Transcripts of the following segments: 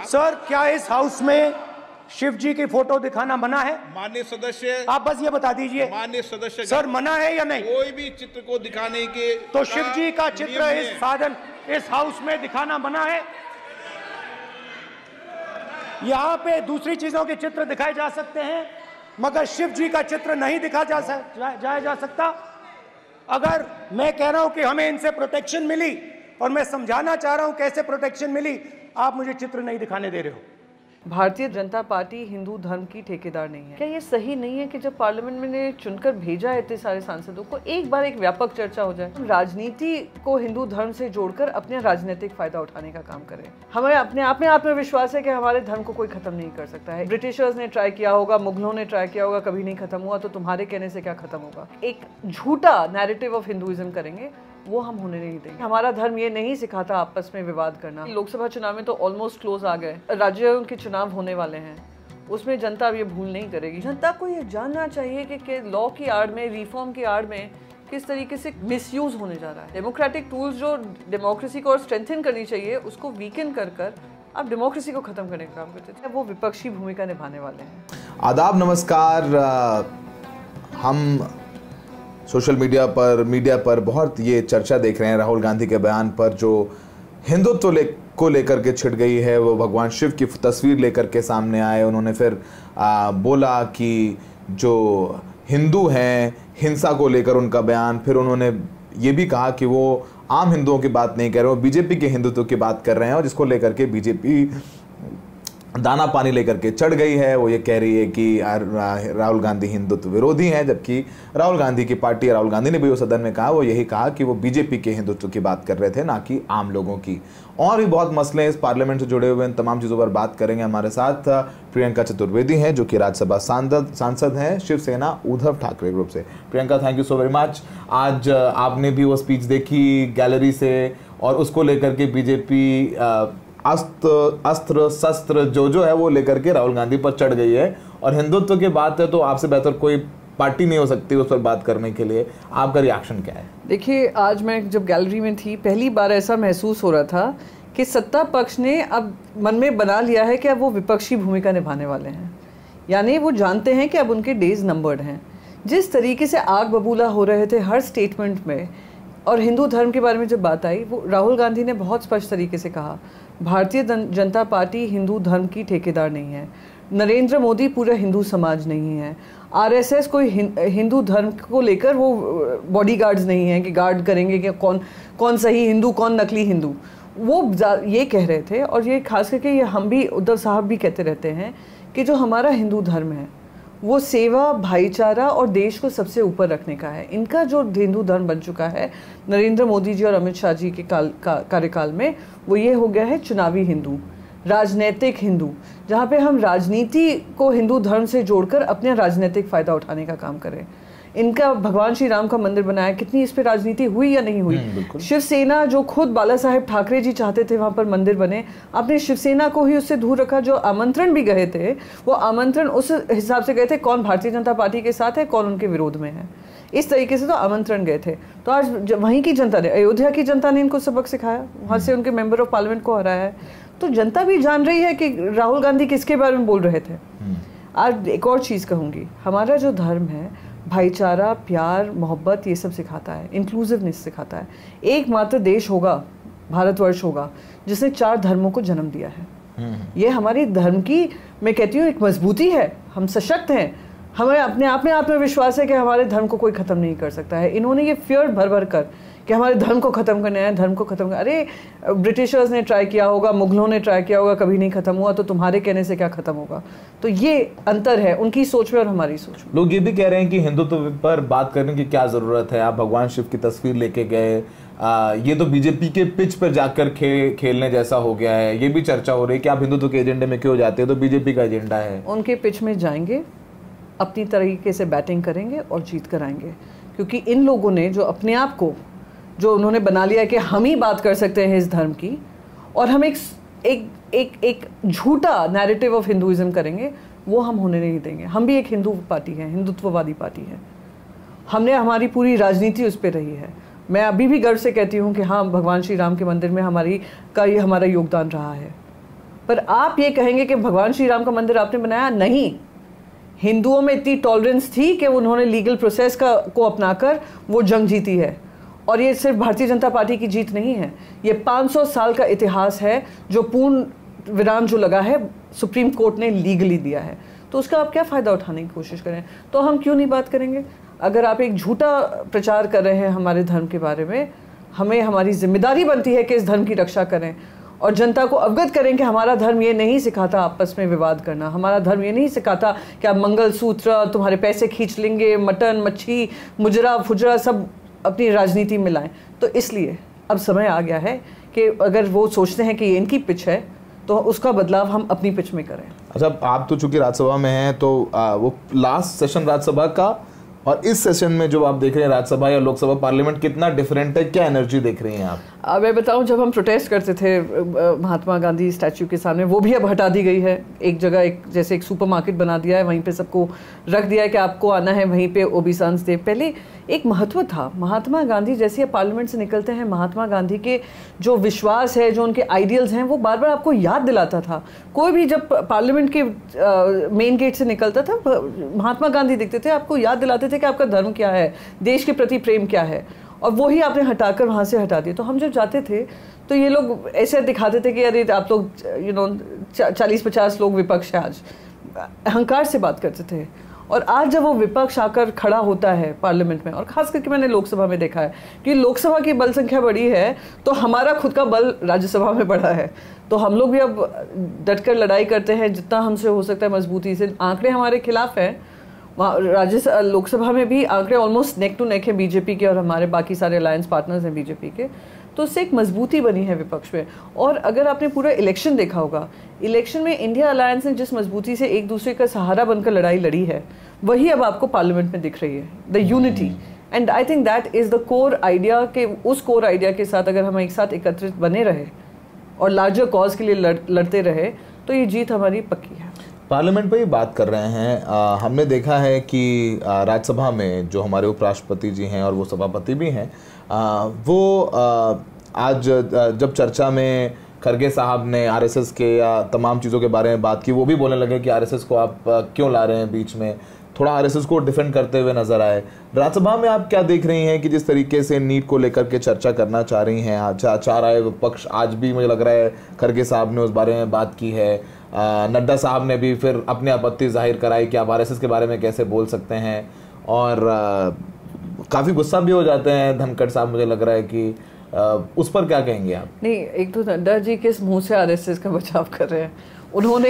Sir, क्या इस house में शिव जी की फोटो दिखाना मना है? माननीय सदस्य, आप बस ये बता दीजिए। माननीय सदस्य सर, मना है या नहीं? कोई भी चित्र को दिखाने के तो शिव जी का चित्र इस हाउस में दिखाना मना है। यहाँ पे दूसरी चीजों के चित्र दिखाए जा सकते हैं, मगर शिव जी का चित्र नहीं दिखा जा सकता। अगर मैं कह रहा हूं कि हमें इनसे प्रोटेक्शन मिली और मैं समझाना चाह रहा हूं कैसे प्रोटेक्शन मिली, आप मुझे चित्र नहीं दिखाने दे रहे हो। भारतीय जनता पार्टी हिंदू धर्म की ठेकेदार नहीं है। क्या ये सही नहीं है कि जब पार्लियामेंट में चुनकर भेजा है इतने सारे सांसदों को, एक बार एक व्यापक चर्चा हो जाए, राजनीति को हिंदू धर्म से जोड़कर अपने राजनीतिक फायदा उठाने का काम करें। हमें अपने आप में आत्मविश्वास है कि हमारे धर्म को कोई खत्म नहीं कर सकता है। ब्रिटिशर्स ने ट्राई किया होगा, मुगलों ने ट्राई किया होगा, कभी नहीं खत्म हुआ, तो तुम्हारे कहने से क्या खत्म होगा? एक झूठा नैरेटिव ऑफ हिंदुइज्म करेंगे, वो हम होने नहीं देंगे। हमारा धर्म ये नहीं सिखाता आपस में विवाद करना। लोकसभा चुनाव में तो ऑलमोस्ट क्लोज आ गए, राज्यों के चुनाव होने वाले हैं, उसमें जनता अब ये भूल नहीं करेगी। जनता को ये जानना चाहिए कि लॉ की आड़ में, रिफॉर्म की आड़ में किस तरीके से मिसयूज होने जा रहा है। डेमोक्रेटिक टूल्स जो डेमोक्रेसी को और स्ट्रेंथन करनी चाहिए, उसको वीकन कर अब डेमोक्रेसी को खत्म करने का काम करते थे। वो विपक्षी भूमिका निभाने वाले हैं। आदाब, नमस्कार। हम सोशल मीडिया पर बहुत ये चर्चा देख रहे हैं राहुल गांधी के बयान पर, जो हिंदुत्व को लेकर के छिड़ गई है। वो भगवान शिव की तस्वीर लेकर के सामने आए। उन्होंने फिर बोला कि जो हिंदू हैं, हिंसा को लेकर उनका बयान। फिर उन्होंने ये भी कहा कि वो आम हिंदुओं की बात नहीं कर रहे, वो बीजेपी के हिंदुत्व की बात कर रहे हैं, और जिसको लेकर के बीजेपी दाना पानी लेकर के चढ़ गई है। वो ये कह रही है कि राहुल गांधी हिंदुत्व विरोधी हैं, जबकि राहुल गांधी की पार्टी, राहुल गांधी ने भी वो सदन में कहा, वो यही कहा कि वो बीजेपी के हिंदुत्व की बात कर रहे थे, ना कि आम लोगों की। और भी बहुत मसले इस पार्लियामेंट से जुड़े हुए, इन तमाम चीज़ों पर बात करेंगे। हमारे साथ प्रियंका चतुर्वेदी हैं, जो कि राज्यसभा सांसद हैं शिवसेना उद्धव ठाकरे ग्रुप से। Priyanka, thank you so very much. आज आपने भी वो स्पीच देखी गैलरी से, और उसको लेकर के बीजेपी अस्त्र शस्त्र जो है वो लेकर के राहुल गांधी पर चढ़ गई है। और हिंदुत्व की बात है तो आपसे बेहतर कोई पार्टी नहीं हो सकती उस पर बात करने के लिए। आपका रिएक्शन क्या है? देखिए, आज मैं जब गैलरी में थी, पहली बार ऐसा महसूस हो रहा था कि सत्ता पक्ष ने अब मन में बना लिया है कि अब वो विपक्षी भूमिका निभाने वाले हैं। यानी वो जानते हैं कि अब उनके डेज नंबर्ड हैं। जिस तरीके से आग बबूला हो रहे थे हर स्टेटमेंट में, और हिंदू धर्म के बारे में जब बात आई, वो राहुल गांधी ने बहुत स्पष्ट तरीके से कहा, भारतीय जनता पार्टी हिंदू धर्म की ठेकेदार नहीं है, नरेंद्र मोदी पूरा हिंदू समाज नहीं है, आरएसएस कोई हिंदू धर्म को लेकर वो बॉडीगार्ड्स नहीं हैं कि गार्ड करेंगे कि कौन सही हिंदू, कौन नकली हिंदू। वो ये कह रहे थे, और ये खास करके ये हम भी, उद्धव साहब भी कहते रहते हैं कि जो हमारा हिंदू धर्म है वो सेवा, भाईचारा और देश को सबसे ऊपर रखने का है। इनका जो हिंदू धर्म बन चुका है नरेंद्र मोदी जी और अमित शाह जी के कार्यकाल में, वो ये हो गया है चुनावी हिंदू, राजनीतिक हिंदू, जहाँ पे हम राजनीति को हिंदू धर्म से जोड़कर अपने राजनीतिक फायदा उठाने का काम करें। इनका भगवान श्री राम का मंदिर बनाया, कितनी इस पे राजनीति हुई या नहीं हुई? शिवसेना, जो खुद बाला साहेब ठाकरे जी चाहते थे वहां पर मंदिर बने, आपने शिवसेना को ही उससे दूर रखा। जो आमंत्रण भी गए थे, वो आमंत्रण उस हिसाब से गए थे कौन भारतीय जनता पार्टी के साथ है, कौन उनके विरोध में है। इस तरीके से तो आमंत्रण गए थे। तो आज वहीं की जनता ने, अयोध्या की जनता ने इनको सबक सिखाया, वहां से उनके मेंबर ऑफ पार्लियामेंट को हराया है। तो जनता भी जान रही है कि राहुल गांधी किसके बारे में बोल रहे थे। आज एक और चीज़ कहूँगी, हमारा जो धर्म है भाईचारा, प्यार, मोहब्बत, ये सब सिखाता है, इंक्लूसिवनेस सिखाता है। एकमात्र देश होगा, भारतवर्ष होगा, जिसने 4 धर्मों को जन्म दिया है। ये हमारी धर्म की, मैं कहती हूँ, एक मजबूती है। हम सशक्त हैं, हमें अपने आप में आत्मविश्वास है कि हमारे धर्म को कोई ख़त्म नहीं कर सकता है। इन्होंने ये फियर भर कर कि हमारे धर्म को ख़त्म करना है, धर्म को ख़त्म करना। अरे, ब्रिटिशर्स ने ट्राई किया होगा, मुगलों ने ट्राई किया होगा, कभी नहीं ख़त्म हुआ, तो तुम्हारे कहने से क्या ख़त्म होगा? तो ये अंतर है उनकी सोच में और हमारी सोच में। लोग ये भी कह रहे हैं कि हिंदुत्व पर बात करने की क्या ज़रूरत है, आप भगवान शिव की तस्वीर लेके गए, ये तो बीजेपी के पिच पर जाकर खेलने जैसा हो गया है। ये भी चर्चा हो रही है कि आप हिंदुत्व के एजेंडे में क्यों जाते हो, तो बीजेपी का एजेंडा है। उनके पिच में जाएंगे, अपनी तरीके से बैटिंग करेंगे और जीत कर आएंगे। क्योंकि इन लोगों ने जो अपने आप को, जो उन्होंने बना लिया कि हम ही बात कर सकते हैं इस धर्म की, और हम एक झूठा नैरेटिव ऑफ हिंदुइज्म करेंगे, वो हम होने नहीं देंगे। हम भी एक हिंदू पार्टी है, हिंदुत्ववादी पार्टी है। हमने, हमारी पूरी राजनीति उस पर रही है। मैं अभी भी गर्व से कहती हूँ कि हाँ, भगवान श्री राम के मंदिर में हमारा योगदान रहा है। पर आप ये कहेंगे कि भगवान श्री राम का मंदिर आपने बनाया, नहीं। हिंदुओं में इतनी टॉलरेंस थी कि उन्होंने लीगल प्रोसेस को अपनाकर वो जंग जीती है। और ये सिर्फ भारतीय जनता पार्टी की जीत नहीं है, ये 500 साल का इतिहास है जो पूर्ण विराम जो लगा है सुप्रीम कोर्ट ने लीगली दिया है। तो उसका आप क्या फ़ायदा उठाने की कोशिश करें? तो हम क्यों नहीं बात करेंगे? अगर आप एक झूठा प्रचार कर रहे हैं हमारे धर्म के बारे में, हमें हमारी जिम्मेदारी बनती है कि इस धर्म की रक्षा करें और जनता को अवगत करें कि हमारा धर्म ये नहीं सिखाता आपस में विवाद करना, हमारा धर्म ये नहीं सिखाता कि आप मंगलसूत्र, तुम्हारे पैसे खींच लेंगे, मटन मच्छी मुजरा फुजरा सब अपनी राजनीति में लाएं। तो इसलिए अब समय आ गया है कि अगर वो सोचते हैं कि ये इनकी पिच है तो उसका बदलाव हम अपनी पिच में करें। अच्छा, आप तो चूंकि राज्यसभा में हैं तो वो लास्ट सेशन राज्यसभा का और इस सेशन में जो आप देख रहे हैं राज्यसभा या लोकसभा पार्लियामेंट कितना डिफरेंट है, क्या एनर्जी देख रही हैं आप? मैं बताऊं, जब हम प्रोटेस्ट करते थे महात्मा गांधी स्टैच्यू के सामने, वो भी अब हटा दी गई है। एक जगह जैसे एक सुपरमार्केट बना दिया है, वहीं पे सबको रख दिया है कि आपको आना है, वहीं पे ओबिसांस दे। पहले एक महत्व था। महात्मा गांधी जैसे पार्लियामेंट से निकलते हैं, महात्मा गांधी के जो विश्वास है, जो उनके आइडियल्स हैं, वो बार बार आपको याद दिलाता था। कोई भी जब पार्लियामेंट के मेन गेट से निकलता था, महात्मा गांधी दिखते थे, आपको याद दिलाते थे कि आपका धर्म क्या है, देश के प्रति प्रेम क्या है, और वही आपने हटाकर वहाँ से हटा दिया। तो हम जब जाते थे तो ये लोग ऐसे दिखाते थे कि अरे आप लोग 40-50 लोग विपक्ष है, आज अहंकार से बात करते थे। और आज जब वो विपक्ष आकर खड़ा होता है पार्लियामेंट में, और खास करके मैंने लोकसभा में देखा है कि लोकसभा की बल संख्या बड़ी है तो हमारा खुद का बल राज्यसभा में बढ़ा है। तो हम लोग भी अब डटकर लड़ाई करते हैं जितना हमसे हो सकता है मजबूती से। आंकड़े हमारे खिलाफ हैं, लोकसभा में भी आंकड़े ऑलमोस्ट नेक टू नेक है बीजेपी के, और हमारे बाकी सारे अलायंस पार्टनर्स हैं बीजेपी के। तो उससे एक मजबूती बनी है विपक्ष में। और अगर आपने पूरा इलेक्शन देखा होगा, इलेक्शन में इंडिया अलायंस ने जिस मजबूती से एक दूसरे का सहारा बनकर लड़ाई लड़ी है, वही अब आपको पार्लियामेंट में दिख रही है, the unity. And I think that is the core idea. के उस कोर आइडिया के साथ अगर हम एक साथ एकत्रित बने रहे और लार्जर कॉज के लिए लड़ते रहे तो ये जीत हमारी पक्की है। पार्लियामेंट पे ही बात कर रहे हैं, हमने देखा है कि राज्यसभा में जो हमारे उपराष्ट्रपति जी हैं और वो सभापति भी हैं, वो आज जब चर्चा में खरगे साहब ने आरएसएस के या तमाम चीज़ों के बारे में बात की, वो भी बोलने लगे कि आरएसएस को आप क्यों ला रहे हैं बीच में, थोड़ा आरएसएस को डिफेंड करते हुए नजर आए। राज्यसभा में आप क्या देख रही हैं कि जिस तरीके से नीट को लेकर के चर्चा करना चाह रही हैं, चाह रहा है विपक्ष, आज भी मुझे लग रहा है खरगे साहब ने उस बारे में बात की है, नड्डा साहब ने भी फिर अपनी आपत्ति जाहिर कराई कि आप आरएसएस के बारे में कैसे बोल सकते हैं, और काफ़ी गुस्सा भी हो जाते हैं धनखड़ साहब, मुझे लग रहा है कि उस पर क्या कहेंगे आप? नहीं, एक तो नड्डा जी किस मुंह से आरएसएस का बचाव कर रहे हैं? उन्होंने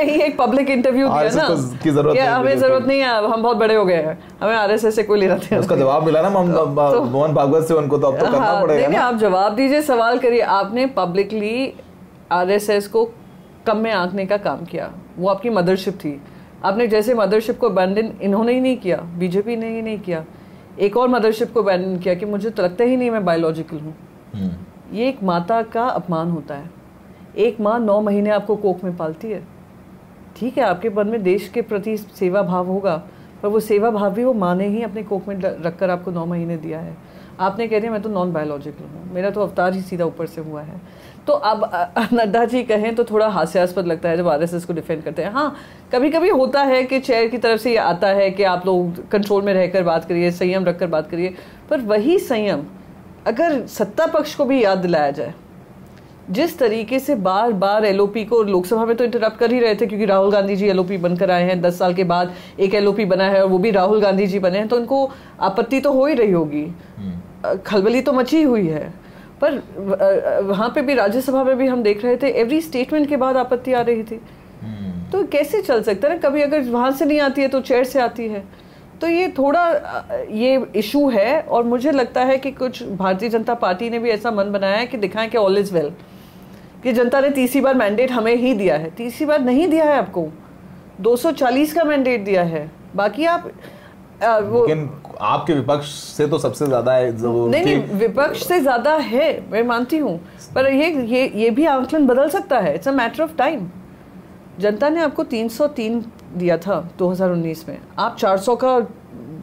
ही एक पब्लिक इंटरव्यू दिया ना की जरूरत नहीं, हमें जरूरत नहीं है, हम बहुत बड़े हो गए हैं, हमें आरएसएस से कोई लेना नहीं। उसका जवाब मिला ना मोहन भागवत से, उनको तो अब तो करना पड़ेगा ना। आप जवाब दीजिए, सवाल करिए। आपने पब्लिकली आरएसएस को कम में आंकने का काम किया, वो आपकी मदरशिप थी। आपने जैसे मदरशिप को अबैंडन इन्होंने ही नहीं किया, बीजेपी ने ही नहीं किया, एक और मदरशिप को अबैंडन किया कि मुझे तो लगता ही नहीं मैं बायोलॉजिकल हूँ। ये एक माता का अपमान होता है। एक माँ 9 महीने आपको कोख में पालती है, ठीक है, आपके मन में देश के प्रति सेवा भाव होगा, पर वो सेवा भाव भी वो माँ ने ही अपने कोख में रखकर आपको 9 महीने दिया है। आपने कह दिया मैं तो नॉन बायोलॉजिकल हूँ, मेरा तो अवतार ही सीधा ऊपर से हुआ है। तो अब नड्डा जी कहें तो थोड़ा हास्यास्पद लगता है जब आरएसएस को डिफेंड करते हैं। हाँ, कभी कभी होता है कि चेयर की तरफ से ये आता है कि आप लोग कंट्रोल में रहकर बात करिए, संयम रखकर बात करिए, पर वही संयम अगर सत्ता पक्ष को भी याद दिलाया जाए, जिस तरीके से बार बार एलओपी को लोकसभा में तो इंटरप्ट कर ही रहे थे क्योंकि राहुल गांधी जी एलओपी बनकर आए हैं, 10 साल के बाद एक एलओपी बना है और वो भी राहुल गांधी जी बने हैं, तो उनको आपत्ति तो हो ही रही होगी, खलबली तो मची हुई है। पर वहाँ पे भी राज्यसभा में भी हम देख रहे थे एवरी स्टेटमेंट के बाद आपत्ति आ रही थी। तो कैसे चल सकता है ना, कभी अगर वहाँ से नहीं आती है तो चेयर से आती है। तो ये थोड़ा ये इशू है, और मुझे लगता है कि कुछ भारतीय जनता पार्टी ने भी ऐसा मन बनाया है कि दिखाएं कि ऑल इज वेल, कि जनता ने तीसरी बार मैंडेट हमें ही दिया है। तीसरी बार नहीं दिया है आपको, 240 का मैंडेट दिया है, बाकी आप लेकिन आपके विपक्ष से तो सबसे ज्यादा है। नहीं, विपक्ष से ज्यादा है, मैं मानती हूँ, पर ये भी आंकलन बदल सकता है। It's a matter of time. जनता ने आपको 303 दिया था 2019 में, आप 400 का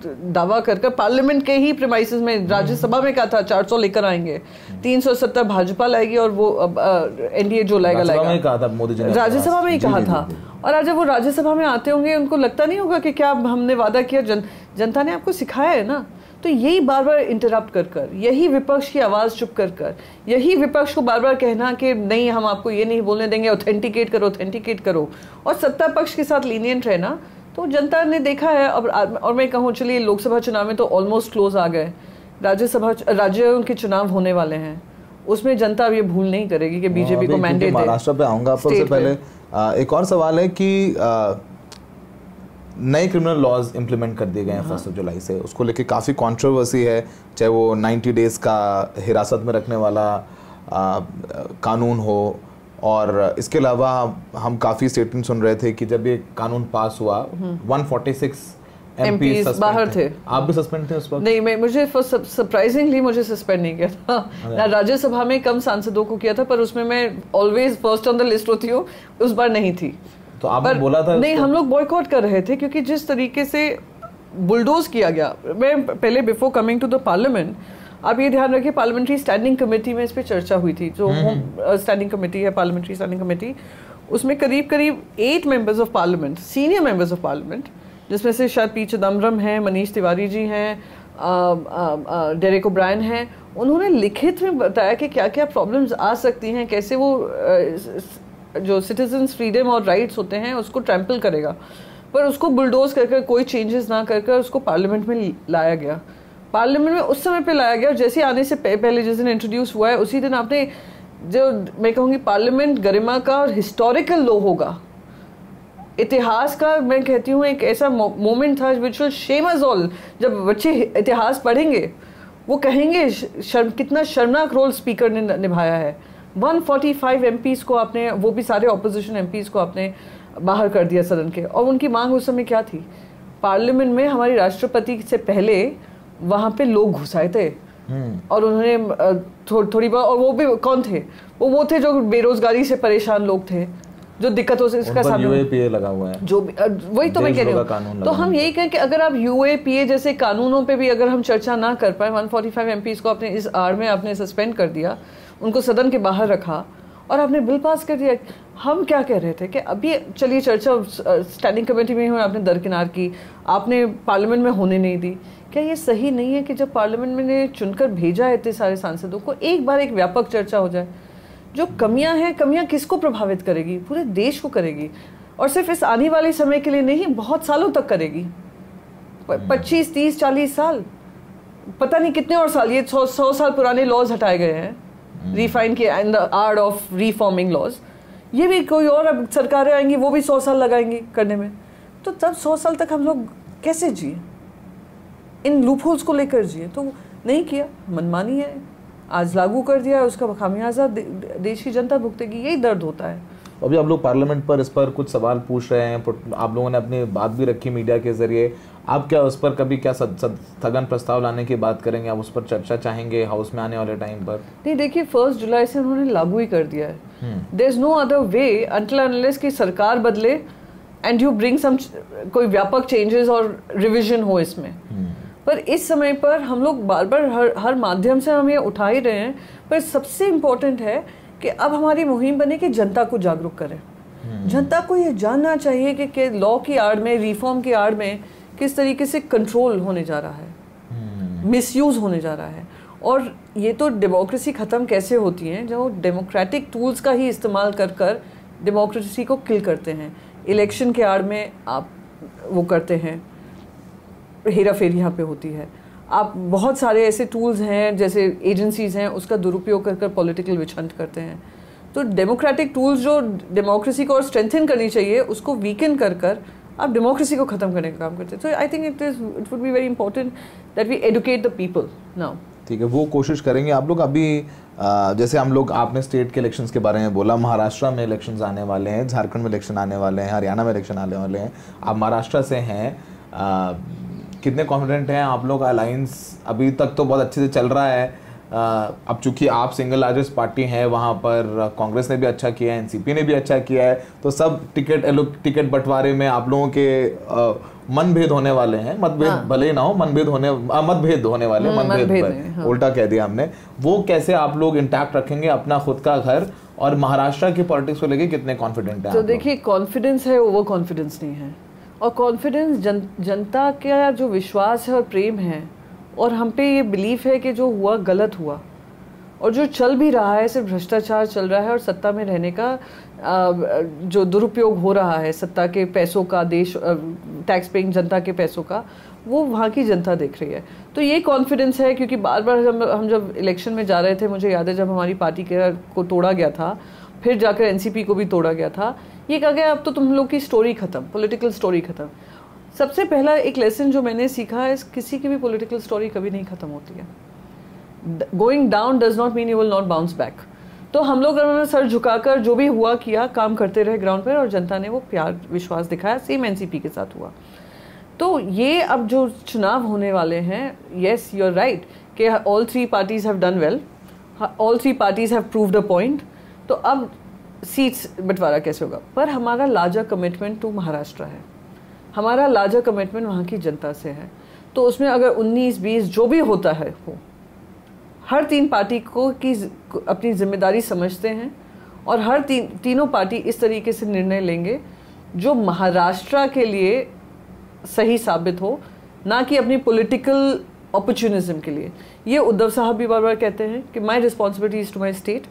दावा कर पार्लियामेंट के ही प्रेमाइसेस में राज्यसभा में कहा था 400 लेकर आएंगे, 370 भाजपा लाएगी और वो एनडीए जो लाएगा कहा था मोदी जी ने, राज्यसभा में ही कहा था। और आज जब वो राज्यसभा में आते होंगे उनको लगता नहीं होगा कि क्या हमने वादा किया, जनता ने आपको सिखाया है ना। तो यही बार बार इंटरप्ट कर यही विपक्ष की आवाज़ चुप कर यही विपक्ष को बार बार कहना कि नहीं हम आपको ये नहीं बोलने देंगे, ऑथेंटिकेट करो और सत्ता पक्ष के साथ लीनियंट रहना। तो जनता ने देखा है। और मैं कहूँ चलिए लोकसभा चुनाव में तो ऑलमोस्ट क्लोज आ गए, राज्यों के चुनाव होने वाले हैं, उसमें जनता अब ये भूल नहीं करेगी कि बीजेपी को मैंडेट दे। महाराष्ट्र पे आऊँगा सबसे पहले। एक और सवाल है कि नए क्रिमिनल लॉज इंप्लीमेंट कर दिए गए हैं 1 जुलाई से, उसको लेके काफ़ी कंट्रोवर्सी है, चाहे वो 90 डेज़ का हिरासत में रखने वाला कानून हो, और इसके अलावा हम काफ़ी स्टेटमेंट सुन रहे थे कि जब ये कानून पास हुआ 146 एमपी बाहर थे। आप भी सस्पेंड थे उस वक्त? नहीं, मुझे सरप्राइजिंगली मुझे सस्पेंड नहीं किया था। राज्यसभा में कम सांसदों को किया था, पर उसमें मैं always first on the list होती हूँ, उस बार नहीं थी। तो आपने बोला था नहीं, हम लोग बॉयकॉट कर रहे थे क्योंकि जिस तरीके से बुलडोज किया गया। मैं पहले before coming to the parliament, आप ये ध्यान रखिए पार्लियामेंट्री स्टैंडिंग कमेटी में इस पर चर्चा हुई थी, जो स्टैंडिंग कमेटी है पार्लियामेंट्री स्टैंडिंग कमेटी, उसमें करीब 8 members of parliament, senior members of parliament, जिसमें से शायद पी चिदम्बरम हैं, मनीष तिवारी जी हैं, डेरेक ओब्रायन हैं, उन्होंने लिखित में बताया कि क्या क्या प्रॉब्लम्स आ सकती हैं, कैसे वो जो सिटीजन्स फ्रीडम और राइट्स होते हैं उसको ट्रैम्पल करेगा। पर उसको बुलडोज कर कोई चेंजेस ना कर उसको पार्लियामेंट में लाया गया। पार्लियामेंट में उस समय पे लाया गया, और जैसे आने से पहले जिस दिन इंट्रोड्यूस हुआ है उसी दिन आपने, जो मैं कहूँगी पार्लियामेंट गरिमा का और हिस्टोरिकल लो होगा, इतिहास का मैं कहती हूँ एक ऐसा मोमेंट था which will shame us all. जब बच्चे इतिहास पढ़ेंगे वो कहेंगे कितना शर्मनाक रोल स्पीकर ने निभाया है। 145 एमपीज़ को आपने, वो भी सारे ऑपोजिशन एमपीज़ को आपने बाहर कर दिया सदन के। और उनकी मांग उस समय क्या थी? पार्लियामेंट में हमारे राष्ट्रपति से पहले वहाँ पे लोग घुसाए थे और उन्होंने थोड़ी बार, और वो भी कौन थे? वो थे जो बेरोजगारी से परेशान लोग थे, जो दिक्कतों से इसका सामना, यूएपीए लगा हुआ है, जो वही तो मैं कह रही हूँ। तो हम यही कहें कि अगर आप यूएपीए जैसे कानूनों पे भी अगर हम चर्चा ना कर पाए, 145 एमपीज़ को आपने इस आड़ में आपने सस्पेंड कर दिया, उनको सदन के बाहर रखा और आपने बिल पास कर दिया। हम क्या कह रहे थे कि अभी चलिए चर्चा स्टैंडिंग कमेटी में हुई, आपने दरकिनार की, आपने पार्लियामेंट में होने नहीं दी। क्या ये सही नहीं है कि जब पार्लियामेंट में ने चुनकर भेजा है इतने सारे सांसदों को, एक बार एक व्यापक चर्चा हो जाए? जो कमियां हैं, कमियां किसको प्रभावित करेगी? पूरे देश को करेगी, और सिर्फ इस आने वाले समय के लिए नहीं, बहुत सालों तक करेगी। 25, 30, 40 साल, पता नहीं कितने और साल, ये 100 साल पुराने लॉज हटाए गए हैं, रिफाइन किया in the art of reforming laws. ये भी कोई और अब सरकारें आएंगी, वो भी 100 साल लगाएंगी करने में। तो तब 100 साल तक हम लोग कैसे जिए? इन लूपहोल्स को लेकर जिए? तो नहीं किया, मनमानी है, आज लागू कर दिया, उसका खामियाजा देश की जनता भुगतेगी। यही दर्द होता है। अभी आप लोग पार्लियामेंट पर इस पर कुछ सवाल पूछ रहे हैं, आप लोगों ने अपनी बात भी रखी मीडिया के जरिए। आप क्या उस पर कभी क्या स्थगन प्रस्ताव लाने की बात करेंगे? आप उस पर चर्चा चाहेंगे हाउस में आने वाले टाइम पर? नहीं, देखिए 1 जुलाई से उन्होंने लागू ही कर दिया है। There is no other way until unless की सरकार बदले एंड यू ब्रिंग सम कोई व्यापक चेंजेस और रिविजन हो इसमें। पर इस समय पर हम लोग बार बार हर माध्यम से हम ये उठा ही रहे हैं, पर सबसे इम्पोर्टेंट है कि अब हमारी मुहिम बने कि जनता को जागरूक करें। जनता को ये जानना चाहिए कि लॉ की आड़ में, रिफॉर्म की आड़ में किस तरीके से कंट्रोल होने जा रहा है, मिसयूज होने जा रहा है। और ये तो डेमोक्रेसी ख़त्म कैसे होती है? जो डेमोक्रेटिक टूल्स का ही इस्तेमाल कर डेमोक्रेसी को किल करते हैं। इलेक्शन के आड़ में आप वो करते हैं, हेरा फेरी यहाँ पे होती है। आप बहुत सारे ऐसे टूल्स हैं, जैसे एजेंसीज़ हैं, उसका दुरुपयोग कर पॉलिटिकल विच हंट करते हैं। तो डेमोक्रेटिक टूल्स जो डेमोक्रेसी को और स्ट्रेंथन करनी चाहिए, उसको वीकन कर आप डेमोक्रेसी को ख़त्म करने का काम करते हैं। तो I think it would be very important that we educate the people now. ठीक है, वो कोशिश करेंगे। आप लोग अभी जैसे हम लोग, आपने स्टेट के इलेक्शंस के बारे में बोला, महाराष्ट्र में इलेक्शंस आने वाले हैं, झारखंड में इलेक्शन आने वाले हैं, हरियाणा में इलेक्शन आने वाले हैं। आप महाराष्ट्र से हैं, कितने कॉन्फिडेंट हैं आप लोग? अलायंस अभी तक तो बहुत अच्छे से चल रहा है। अब चूंकि आप सिंगल लार्जेस्ट पार्टी हैं वहाँ पर, कांग्रेस ने भी अच्छा किया है, एनसीपी ने भी अच्छा किया है, तो सब टिकट बंटवारे में आप लोगों के मनभेद होने वाले हैं, मतभेद भले ही ना हो, मतभेद होने वाले, मनभेद उल्टा कह दिया हमने, वो कैसे आप लोग इंटैक्ट रखेंगे अपना खुद का घर? और महाराष्ट्र की पॉलिटिक्स को लेके कितने कॉन्फिडेंट हैं? तो देखिए, कॉन्फिडेंस है, ओवर कॉन्फिडेंस नहीं है। और कॉन्फिडेंस जनता का जो विश्वास है और प्रेम है, और हम पे ये बिलीफ है कि जो हुआ गलत हुआ, और जो चल भी रहा है सिर्फ भ्रष्टाचार चल रहा है, और सत्ता में रहने का जो दुरुपयोग हो रहा है सत्ता के पैसों का, देश टैक्स पेइंग जनता के पैसों का, वो वहाँ की जनता देख रही है। तो ये कॉन्फिडेंस है, क्योंकि बार बार हम जब इलेक्शन में जा रहे थे, मुझे याद है जब हमारी पार्टी को तोड़ा गया था, फिर जाकर एनसीपी को भी तोड़ा गया था, ये कहा गया अब तो तुम लोग की स्टोरी खत्म, पॉलिटिकल स्टोरी खत्म। सबसे पहला एक लेसन जो मैंने सीखा है, किसी की भी पॉलिटिकल स्टोरी कभी नहीं खत्म होती है। Going down does not mean you will not bounce back. तो हम लोग उन्होंने सर झुकाकर जो भी हुआ किया, काम करते रहे ग्राउंड पर, और जनता ने वो प्यार विश्वास दिखाया। सेम एनसीपी के साथ हुआ। तो ये अब जो चुनाव होने वाले हैं, येस यू आर राइट कि all three parties have done well, all three parties have proved a point. तो अब सीट्स बंटवारा कैसे होगा, पर हमारा लार्जर कमिटमेंट टू महाराष्ट्र है, हमारा लार्जर कमिटमेंट वहाँ की जनता से है। तो उसमें अगर 19-20 जो भी होता है हो, हर तीन पार्टी को की अपनी जिम्मेदारी समझते हैं, और हर तीनों पार्टी इस तरीके से निर्णय लेंगे जो महाराष्ट्र के लिए सही साबित हो, ना कि अपनी पॉलिटिकल अपॉर्चुनिज्म के लिए। ये उद्धव साहब भी बार बार कहते हैं कि my responsibility is to my state,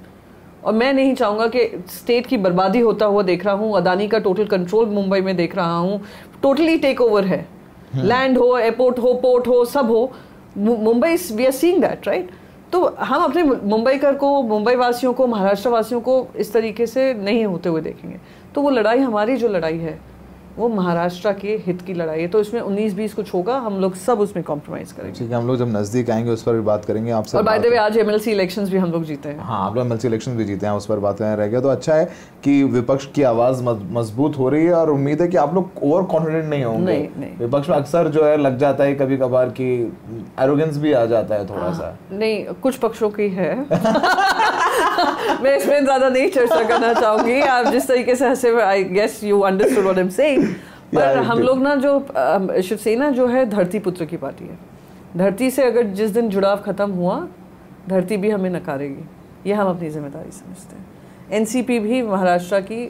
और मैं नहीं चाहूँगा कि स्टेट की बर्बादी होता हुआ देख रहा हूँ, अदानी का टोटल कंट्रोल मुंबई में देख रहा हूँ, टोटली टेक ओवर है, लैंड हो, एयरपोर्ट हो, पोर्ट हो, सब हो, Mumbai we are seeing that, right. तो हम अपने मुंबईकर को, मुंबई वासियों को, महाराष्ट्र वासियों को इस तरीके से नहीं होते हुए देखेंगे। तो वो लड़ाई, हमारी जो लड़ाई है, वो महाराष्ट्र के हित की लड़ाई है। तो इसमें 19-20 कुछ होगा, हम लोग सब उसमें कॉम्प्रोमाइज करेंगे। ठीक है, हम लोग जब नजदीक आएंगे उस पर भी बात करेंगे आपसे। और बाय द वे आज एमएलसी इलेक्शंस भी हम लोग जीते हैं। हाँ, आप लोग एमएलसी इलेक्शन भी जीते हैं, उस पर बात करना रह गया। तो अच्छा है कि विपक्ष की आवाज मजबूत हो रही है, और उम्मीद है कि आप लोग ओवर कॉन्फिडेंट नहीं होंगे। नहीं। विपक्ष में अक्सर जो है लग जाता है कभी कभार कि एरोगेंस भी आ जाता है थोड़ा सा। नहीं, कुछ पक्षों की है। मैं इसमें ज्यादा नहीं चर्चा करना चाहूंगी। आप जिस तरीके से हंसे, I guess you understood what I am saying. पर हम लोग ना, जो शिवसेना जो है धरती पुत्र की पार्टी है। धरती से अगर जिस दिन जुड़ाव खत्म हुआ, धरती भी हमें नकारेगी, ये हम अपनी जिम्मेदारी समझते हैं। एनसीपी भी महाराष्ट्र की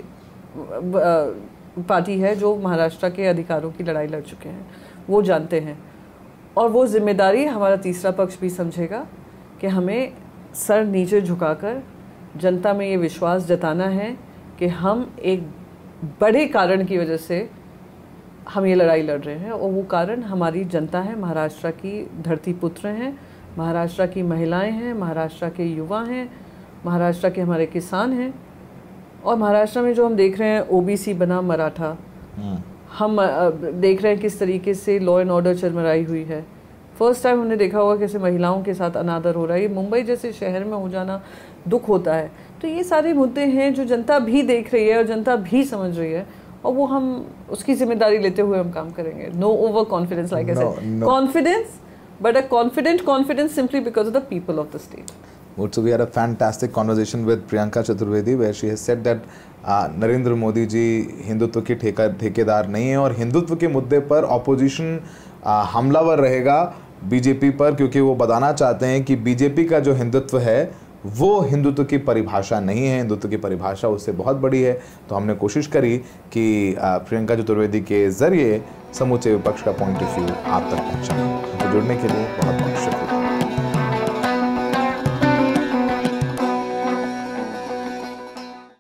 पार्टी है जो महाराष्ट्र के अधिकारों की लड़ाई लड़ चुके हैं, वो जानते हैं, और वो जिम्मेदारी हमारा तीसरा पक्ष भी समझेगा कि हमें सर नीचे झुकाकर जनता में ये विश्वास जताना है कि हम एक बड़े कारण की वजह से हम ये लड़ाई लड़ रहे हैं, और वो कारण हमारी जनता है, महाराष्ट्र की धरती पुत्र हैं, महाराष्ट्र की महिलाएं हैं, महाराष्ट्र के युवा हैं, महाराष्ट्र के हमारे किसान हैं। और महाराष्ट्र में जो हम देख रहे हैं ओबीसी बना मराठा, हम देख रहे हैं किस तरीके से लॉ एंड ऑर्डर चरमराई हुई है। फर्स्ट टाइम हमने देखा होगा कैसे महिलाओं के साथ अनादर हो रहा है। मुंबई जैसे शहर में हो जाना दुख होता है। तो ये सारे मुद्दे हैं जो जनता भी देख रही है और जनता भी समझ रही है, और वो हम उसकी जिम्मेदारी लेते हुए हम काम करेंगे। No over confidence, like I said, confidence, but a confident confidence simply because of the people of the state. So we had a fantastic conversation with Priyanka Chaturvedi where she has said that Narendra Modi ji Hindutva के ठेकेदार नहीं है, और हिंदुत्व के मुद्दे पर opposition हमलावर रहेगा बीजेपी पर, क्योंकि वो बताना चाहते हैं कि बीजेपी का जो हिंदुत्व है वो हिंदुत्व की परिभाषा नहीं है, हिंदुत्व की परिभाषा उससे बहुत बड़ी है। तो हमने कोशिश करी कि प्रियंका चतुर्वेदी के जरिए समूचे विपक्ष का पॉइंट ऑफ व्यू आप तक पहुंचाएं। तो जुड़ने के लिए बहुत बहुत शुक्रिया।